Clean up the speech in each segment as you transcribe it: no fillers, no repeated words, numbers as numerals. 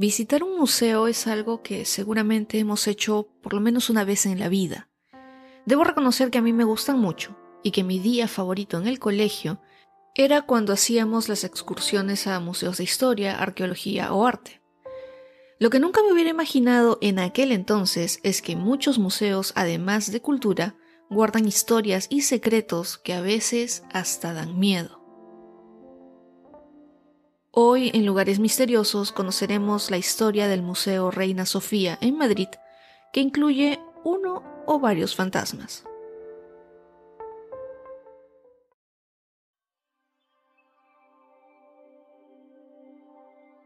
Visitar un museo es algo que seguramente hemos hecho por lo menos una vez en la vida. Debo reconocer que a mí me gustan mucho y que mi día favorito en el colegio era cuando hacíamos las excursiones a museos de historia, arqueología o arte. Lo que nunca me hubiera imaginado en aquel entonces es que muchos museos, además de cultura, guardan historias y secretos que a veces hasta dan miedo. Hoy, en Lugares Misteriosos, conoceremos la historia del Museo Reina Sofía en Madrid, que incluye uno o varios fantasmas.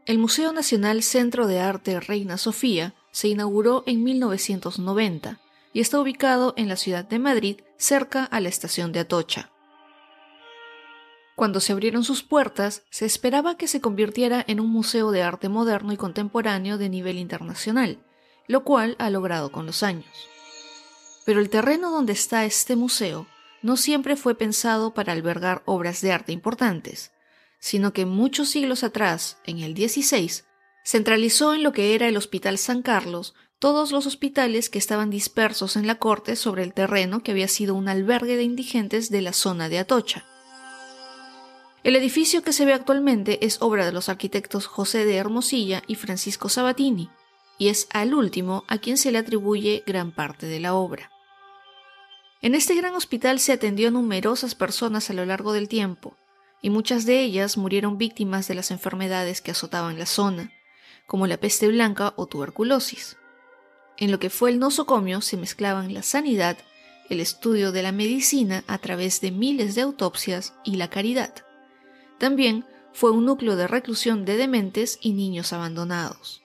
El Museo Nacional Centro de Arte Reina Sofía se inauguró en 1990 y está ubicado en la ciudad de Madrid, cerca a la estación de Atocha. Cuando se abrieron sus puertas, se esperaba que se convirtiera en un museo de arte moderno y contemporáneo de nivel internacional, lo cual ha logrado con los años. Pero el terreno donde está este museo no siempre fue pensado para albergar obras de arte importantes, sino que muchos siglos atrás, en el XVI, centralizó en lo que era el Hospital San Carlos todos los hospitales que estaban dispersos en la corte sobre el terreno que había sido un albergue de indigentes de la zona de Atocha. El edificio que se ve actualmente es obra de los arquitectos José de Hermosilla y Francisco Sabatini, y es al último a quien se le atribuye gran parte de la obra. En este gran hospital se atendió a numerosas personas a lo largo del tiempo, y muchas de ellas murieron víctimas de las enfermedades que azotaban la zona, como la peste blanca o tuberculosis. En lo que fue el nosocomio se mezclaban la sanidad, el estudio de la medicina a través de miles de autopsias y la caridad. También fue un núcleo de reclusión de dementes y niños abandonados.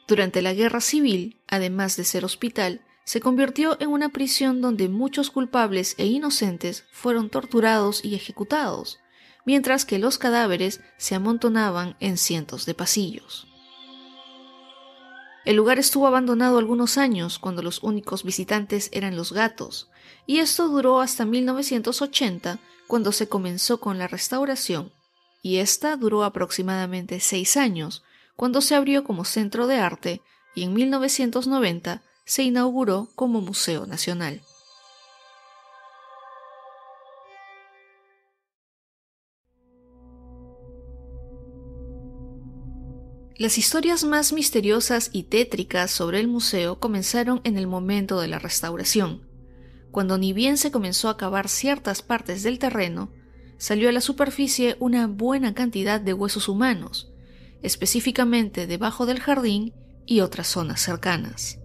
Durante la Guerra Civil, además de ser hospital, se convirtió en una prisión donde muchos culpables e inocentes fueron torturados y ejecutados, mientras que los cadáveres se amontonaban en cientos de pasillos. El lugar estuvo abandonado algunos años cuando los únicos visitantes eran los gatos, y esto duró hasta 1980, cuando se comenzó con la restauración, y esta duró aproximadamente 6 años, cuando se abrió como centro de arte y en 1990 se inauguró como Museo Nacional. Las historias más misteriosas y tétricas sobre el museo comenzaron en el momento de la restauración, cuando ni bien se comenzó a cavar ciertas partes del terreno, salió a la superficie una buena cantidad de huesos humanos, específicamente debajo del jardín y otras zonas cercanas.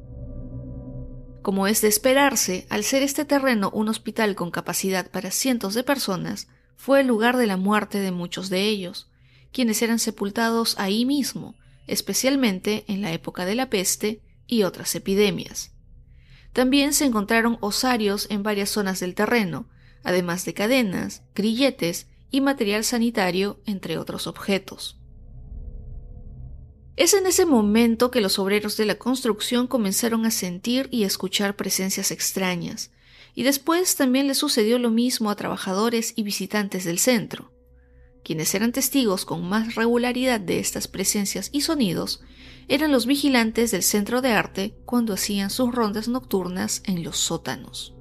Como es de esperarse, al ser este terreno un hospital con capacidad para cientos de personas, fue el lugar de la muerte de muchos de ellos, quienes eran sepultados ahí mismo, especialmente en la época de la peste y otras epidemias. También se encontraron osarios en varias zonas del terreno, además de cadenas, grilletes y material sanitario, entre otros objetos. Es en ese momento que los obreros de la construcción comenzaron a sentir y escuchar presencias extrañas, y después también le sucedió lo mismo a trabajadores y visitantes del centro. Quienes eran testigos con más regularidad de estas presencias y sonidos eran los vigilantes del centro de arte cuando hacían sus rondas nocturnas en los sótanos.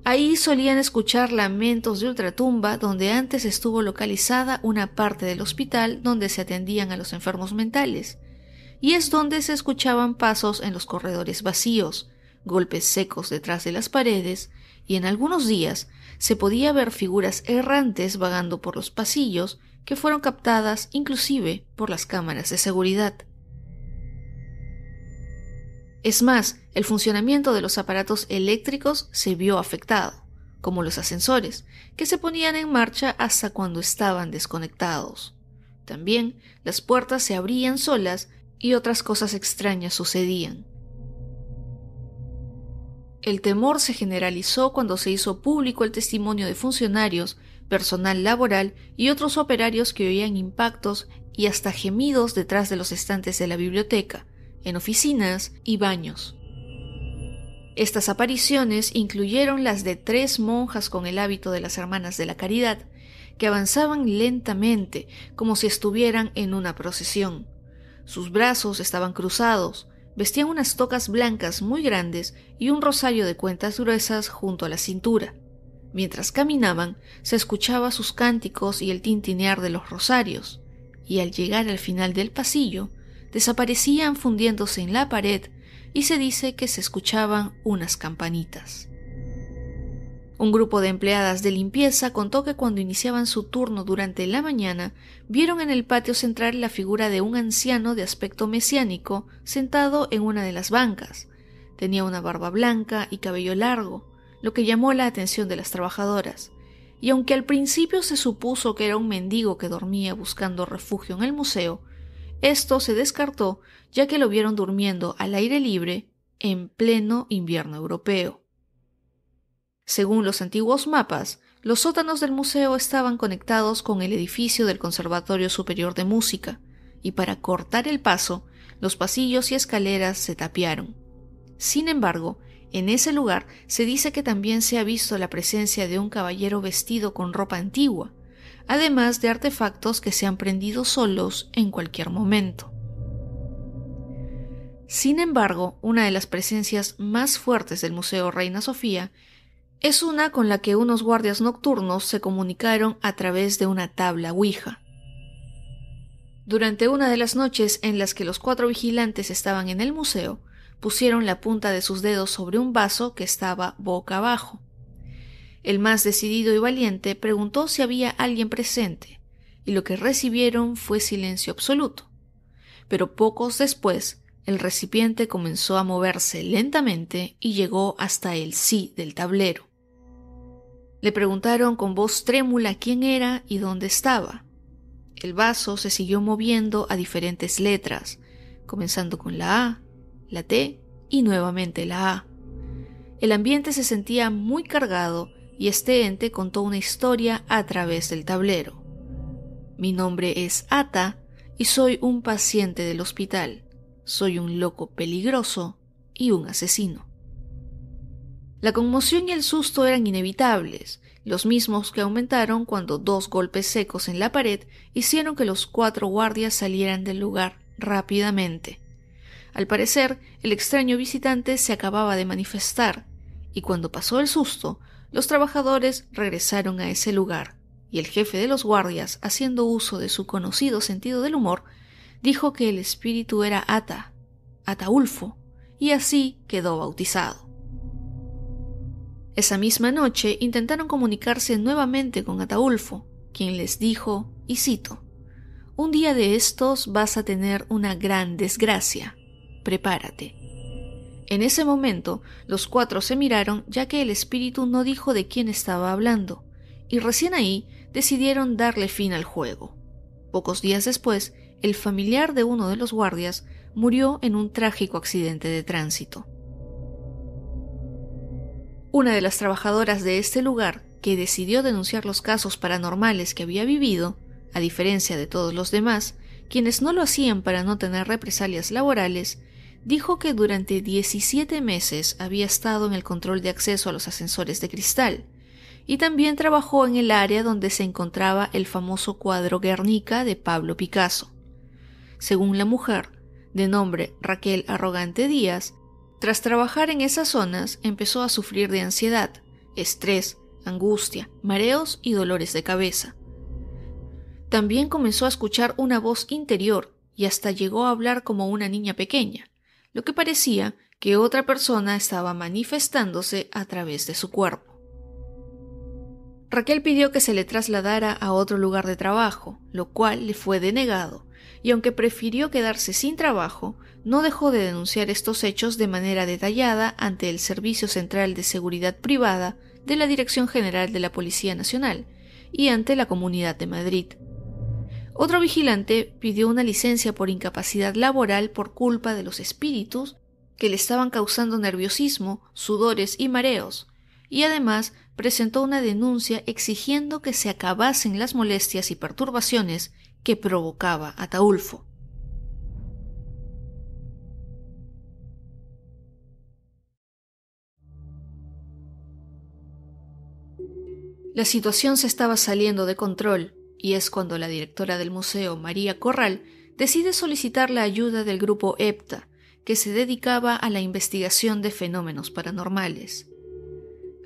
Ahí solían escuchar lamentos de ultratumba donde antes estuvo localizada una parte del hospital donde se atendían a los enfermos mentales, y es donde se escuchaban pasos en los corredores vacíos, golpes secos detrás de las paredes, y en algunos días se podía ver figuras errantes vagando por los pasillos que fueron captadas inclusive por las cámaras de seguridad. Es más, el funcionamiento de los aparatos eléctricos se vio afectado, como los ascensores, que se ponían en marcha hasta cuando estaban desconectados. También las puertas se abrían solas y otras cosas extrañas sucedían. El temor se generalizó cuando se hizo público el testimonio de funcionarios, personal laboral y otros operarios que oían impactos y hasta gemidos detrás de los estantes de la biblioteca, en oficinas y baños. Estas apariciones incluyeron las de 3 monjas con el hábito de las Hermanas de la Caridad, que avanzaban lentamente como si estuvieran en una procesión, Sus brazos estaban cruzados, vestían unas tocas blancas muy grandes y un rosario de cuentas gruesas junto a la cintura. Mientras caminaban, se escuchaba sus cánticos y el tintinear de los rosarios, y al llegar al final del pasillo, desaparecían fundiéndose en la pared y se dice que se escuchaban unas campanitas. Un grupo de empleadas de limpieza contó que cuando iniciaban su turno durante la mañana, vieron en el patio central la figura de un anciano de aspecto mesiánico sentado en una de las bancas. Tenía una barba blanca y cabello largo, lo que llamó la atención de las trabajadoras, y aunque al principio se supuso que era un mendigo que dormía buscando refugio en el museo, esto se descartó ya que lo vieron durmiendo al aire libre en pleno invierno europeo. Según los antiguos mapas, los sótanos del museo estaban conectados con el edificio del Conservatorio Superior de Música, y para cortar el paso, los pasillos y escaleras se tapiaron. Sin embargo, en ese lugar se dice que también se ha visto la presencia de un caballero vestido con ropa antigua, además de artefactos que se han prendido solos en cualquier momento. Sin embargo, una de las presencias más fuertes del Museo Reina Sofía es una con la que unos guardias nocturnos se comunicaron a través de una tabla Ouija. Durante una de las noches en las que los 4 vigilantes estaban en el museo, pusieron la punta de sus dedos sobre un vaso que estaba boca abajo. El más decidido y valiente preguntó si había alguien presente, y lo que recibieron fue silencio absoluto. Pero pocos después, el recipiente comenzó a moverse lentamente y llegó hasta el sí del tablero. Le preguntaron con voz trémula quién era y dónde estaba. El vaso se siguió moviendo a diferentes letras, comenzando con la A, la T y nuevamente la A. El ambiente se sentía muy cargado y este ente contó una historia a través del tablero. Mi nombre es Ata y soy un paciente del hospital. Soy un loco peligroso y un asesino. La conmoción y el susto eran inevitables, los mismos que aumentaron cuando 2 golpes secos en la pared hicieron que los 4 guardias salieran del lugar rápidamente. Al parecer, el extraño visitante se acababa de manifestar, y cuando pasó el susto, los trabajadores regresaron a ese lugar, y el jefe de los guardias, haciendo uso de su conocido sentido del humor, dijo que el espíritu era Ataulfo, y así quedó bautizado. Esa misma noche intentaron comunicarse nuevamente con Ataulfo, quien les dijo, y cito, «Un día de estos vas a tener una gran desgracia. Prepárate». En ese momento, los 4 se miraron ya que el espíritu no dijo de quién estaba hablando, y recién ahí decidieron darle fin al juego. Pocos días después, el familiar de uno de los guardias murió en un trágico accidente de tránsito. Una de las trabajadoras de este lugar, que decidió denunciar los casos paranormales que había vivido, a diferencia de todos los demás, quienes no lo hacían para no tener represalias laborales, dijo que durante 17 meses había estado en el control de acceso a los ascensores de cristal, y también trabajó en el área donde se encontraba el famoso cuadro Guernica de Pablo Picasso. Según la mujer, de nombre Raquel Arrogante Díaz, tras trabajar en esas zonas empezó a sufrir de ansiedad, estrés, angustia, mareos y dolores de cabeza. También comenzó a escuchar una voz interior y hasta llegó a hablar como una niña pequeña, lo que parecía que otra persona estaba manifestándose a través de su cuerpo. Raquel pidió que se le trasladara a otro lugar de trabajo, lo cual le fue denegado, y aunque prefirió quedarse sin trabajo, no dejó de denunciar estos hechos de manera detallada ante el Servicio Central de Seguridad Privada de la Dirección General de la Policía Nacional y ante la Comunidad de Madrid. Otro vigilante pidió una licencia por incapacidad laboral por culpa de los espíritus que le estaban causando nerviosismo, sudores y mareos, y además presentó una denuncia exigiendo que se acabasen las molestias y perturbaciones que provocaba Ataulfo. La situación se estaba saliendo de control, y es cuando la directora del museo, María Corral, decide solicitar la ayuda del grupo EPTA, que se dedicaba a la investigación de fenómenos paranormales.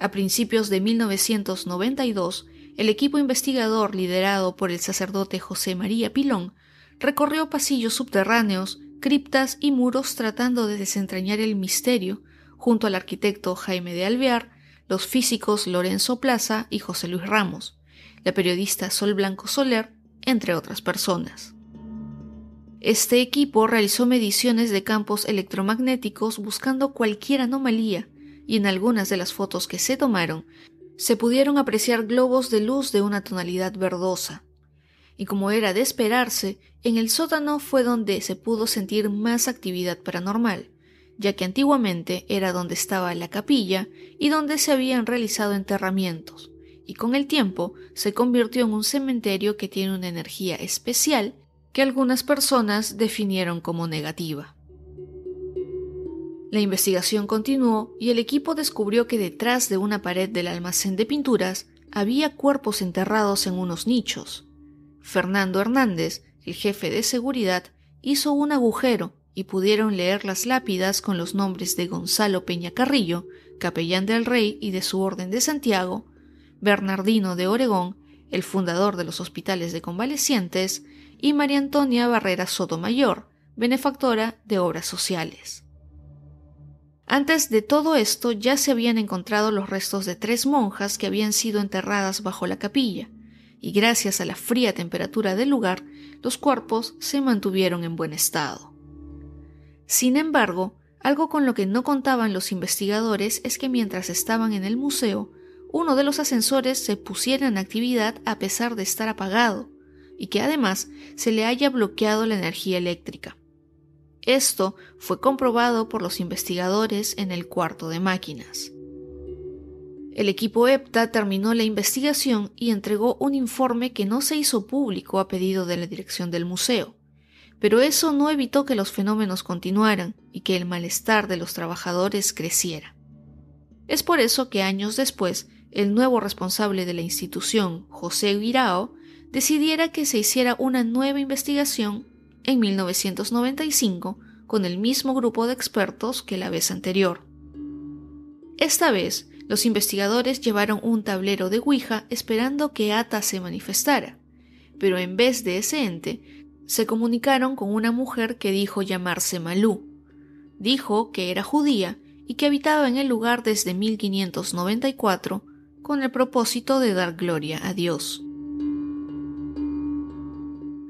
A principios de 1992, el equipo investigador liderado por el sacerdote José María Pilón recorrió pasillos subterráneos, criptas y muros tratando de desentrañar el misterio junto al arquitecto Jaime de Alvear, los físicos Lorenzo Plaza y José Luis Ramos, la periodista Sol Blanco Soler, entre otras personas. Este equipo realizó mediciones de campos electromagnéticos buscando cualquier anomalía y en algunas de las fotos que se tomaron se pudieron apreciar globos de luz de una tonalidad verdosa. Y como era de esperarse, en el sótano fue donde se pudo sentir más actividad paranormal, ya que antiguamente era donde estaba la capilla y donde se habían realizado enterramientos, y con el tiempo se convirtió en un cementerio que tiene una energía especial que algunas personas definieron como negativa. La investigación continuó y el equipo descubrió que detrás de una pared del almacén de pinturas había cuerpos enterrados en unos nichos. Fernando Hernández, el jefe de seguridad, hizo un agujero y pudieron leer las lápidas con los nombres de Gonzalo Peña Carrillo, capellán del Rey y de su Orden de Santiago, Bernardino de Oregón, el fundador de los hospitales de convalecientes, y María Antonia Barrera Sotomayor, benefactora de obras sociales. Antes de todo esto ya se habían encontrado los restos de 3 monjas que habían sido enterradas bajo la capilla, y gracias a la fría temperatura del lugar, los cuerpos se mantuvieron en buen estado. Sin embargo, algo con lo que no contaban los investigadores es que mientras estaban en el museo, uno de los ascensores se pusiera en actividad a pesar de estar apagado, y que además se le haya bloqueado la energía eléctrica. Esto fue comprobado por los investigadores en el cuarto de máquinas. El equipo EPTA terminó la investigación y entregó un informe que no se hizo público a pedido de la dirección del museo, pero eso no evitó que los fenómenos continuaran y que el malestar de los trabajadores creciera. Es por eso que años después, el nuevo responsable de la institución, José Guirao, decidiera que se hiciera una nueva investigación en 1995 con el mismo grupo de expertos que la vez anterior. Esta vez, los investigadores llevaron un tablero de Ouija esperando que Ata se manifestara, pero en vez de ese ente, se comunicaron con una mujer que dijo llamarse Malú. Dijo que era judía y que habitaba en el lugar desde 1594 con el propósito de dar gloria a Dios.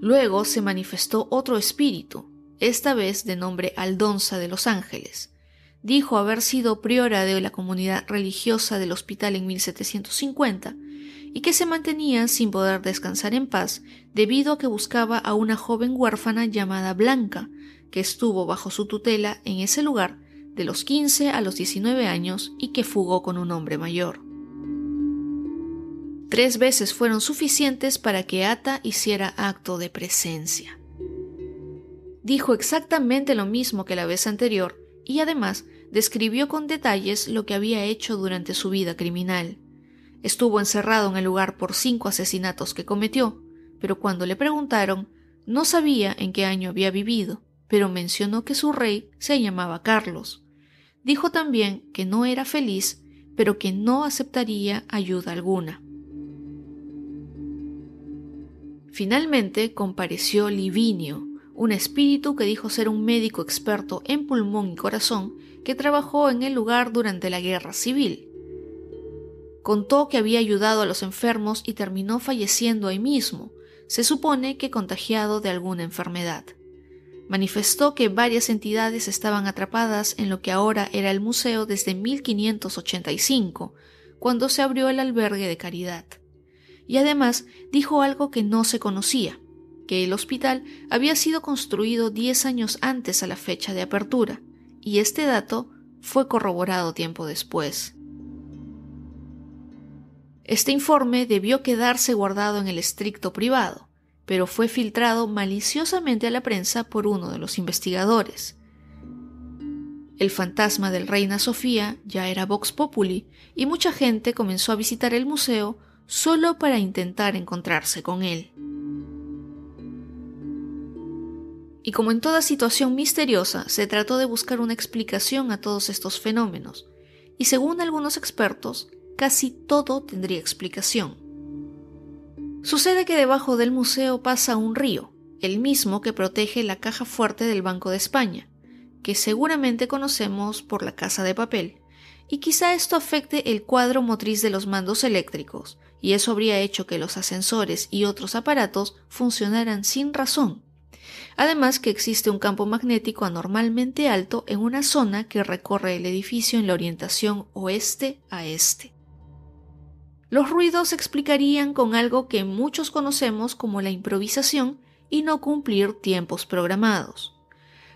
Luego se manifestó otro espíritu, esta vez de nombre Aldonza de los Ángeles. Dijo haber sido priora de la comunidad religiosa del hospital en 1750 y que se mantenía sin poder descansar en paz debido a que buscaba a una joven huérfana llamada Blanca, que estuvo bajo su tutela en ese lugar de los 15 a los 19 años y que fugó con un hombre mayor. 3 veces fueron suficientes para que Ata hiciera acto de presencia. Dijo exactamente lo mismo que la vez anterior y además describió con detalles lo que había hecho durante su vida criminal. Estuvo encerrado en el lugar por 5 asesinatos que cometió, pero cuando le preguntaron, no sabía en qué año había vivido, pero mencionó que su rey se llamaba Carlos. Dijo también que no era feliz, pero que no aceptaría ayuda alguna. Finalmente compareció Livinio, un espíritu que dijo ser un médico experto en pulmón y corazón que trabajó en el lugar durante la Guerra Civil. Contó que había ayudado a los enfermos y terminó falleciendo ahí mismo, se supone que contagiado de alguna enfermedad. Manifestó que varias entidades estaban atrapadas en lo que ahora era el museo desde 1585, cuando se abrió el albergue de caridad. Y además dijo algo que no se conocía, que el hospital había sido construido 10 años antes a la fecha de apertura, y este dato fue corroborado tiempo después. Este informe debió quedarse guardado en el estricto privado, pero fue filtrado maliciosamente a la prensa por uno de los investigadores. El fantasma del Reina Sofía ya era Vox Populi y mucha gente comenzó a visitar el museo solo para intentar encontrarse con él. Y como en toda situación misteriosa, se trató de buscar una explicación a todos estos fenómenos, y según algunos expertos, casi todo tendría explicación. Sucede que debajo del museo pasa un río, el mismo que protege la caja fuerte del Banco de España, que seguramente conocemos por la Casa de Papel, y quizá esto afecte el cuadro motriz de los mandos eléctricos, y eso habría hecho que los ascensores y otros aparatos funcionaran sin razón. Además que existe un campo magnético anormalmente alto en una zona que recorre el edificio en la orientación oeste a este. Los ruidos se explicarían con algo que muchos conocemos como la improvisación y no cumplir tiempos programados.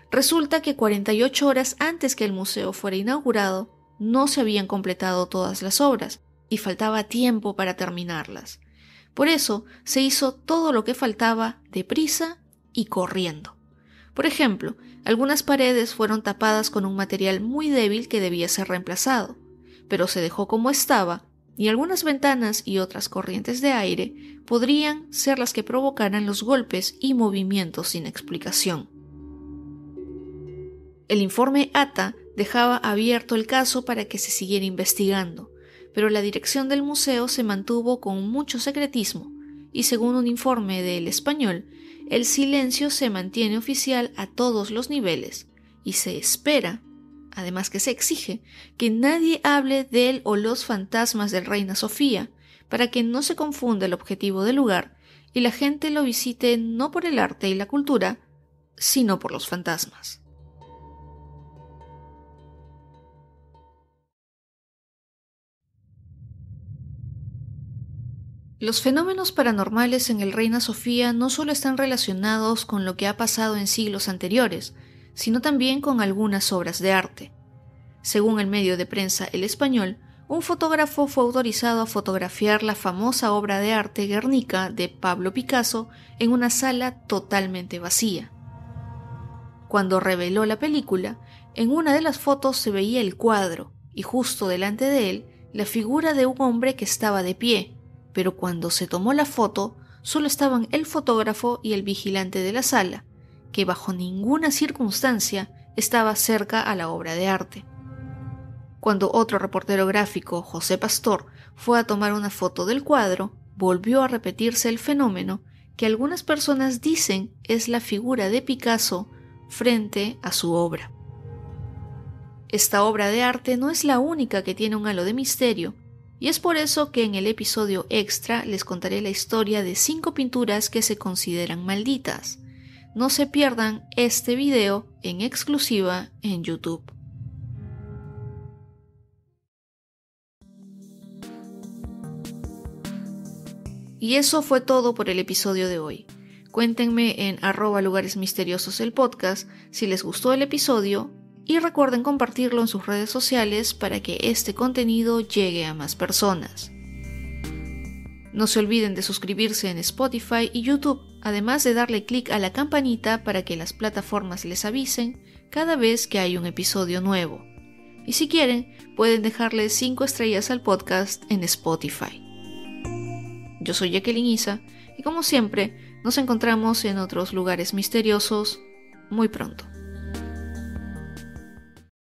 Resulta que 48 horas antes que el museo fuera inaugurado, no se habían completado todas las obras y faltaba tiempo para terminarlas. Por eso se hizo todo lo que faltaba deprisa y corriendo. Por ejemplo, algunas paredes fueron tapadas con un material muy débil que debía ser reemplazado, pero se dejó como estaba, y algunas ventanas y otras corrientes de aire podrían ser las que provocaran los golpes y movimientos sin explicación. El informe ATA dejaba abierto el caso para que se siguiera investigando, pero la dirección del museo se mantuvo con mucho secretismo, y según un informe de El Español, el silencio se mantiene oficial a todos los niveles, y se espera, además que se exige, que nadie hable del o los fantasmas del Reina Sofía, para que no se confunda el objetivo del lugar y la gente lo visite no por el arte y la cultura, sino por los fantasmas. Los fenómenos paranormales en el Reina Sofía no solo están relacionados con lo que ha pasado en siglos anteriores, sino también con algunas obras de arte. Según el medio de prensa El Español, un fotógrafo fue autorizado a fotografiar la famosa obra de arte Guernica de Pablo Picasso en una sala totalmente vacía. Cuando reveló la película, en una de las fotos se veía el cuadro y justo delante de él la figura de un hombre que estaba de pie, pero cuando se tomó la foto solo estaban el fotógrafo y el vigilante de la sala, que bajo ninguna circunstancia estaba cerca a la obra de arte. Cuando otro reportero gráfico, José Pastor, fue a tomar una foto del cuadro, volvió a repetirse el fenómeno que algunas personas dicen es la figura de Picasso frente a su obra. Esta obra de arte no es la única que tiene un halo de misterio, y es por eso que en el episodio extra les contaré la historia de 5 pinturas que se consideran malditas. No se pierdan este video en exclusiva en YouTube. Y eso fue todo por el episodio de hoy. Cuéntenme en @lugaresmisteriosos el podcast si les gustó el episodio y recuerden compartirlo en sus redes sociales para que este contenido llegue a más personas. No se olviden de suscribirse en Spotify y YouTube, además de darle clic a la campanita para que las plataformas les avisen cada vez que hay un episodio nuevo. Y si quieren, pueden dejarle 5 estrellas al podcast en Spotify. Yo soy Jacqueline Isa y como siempre, nos encontramos en otros lugares misteriosos muy pronto.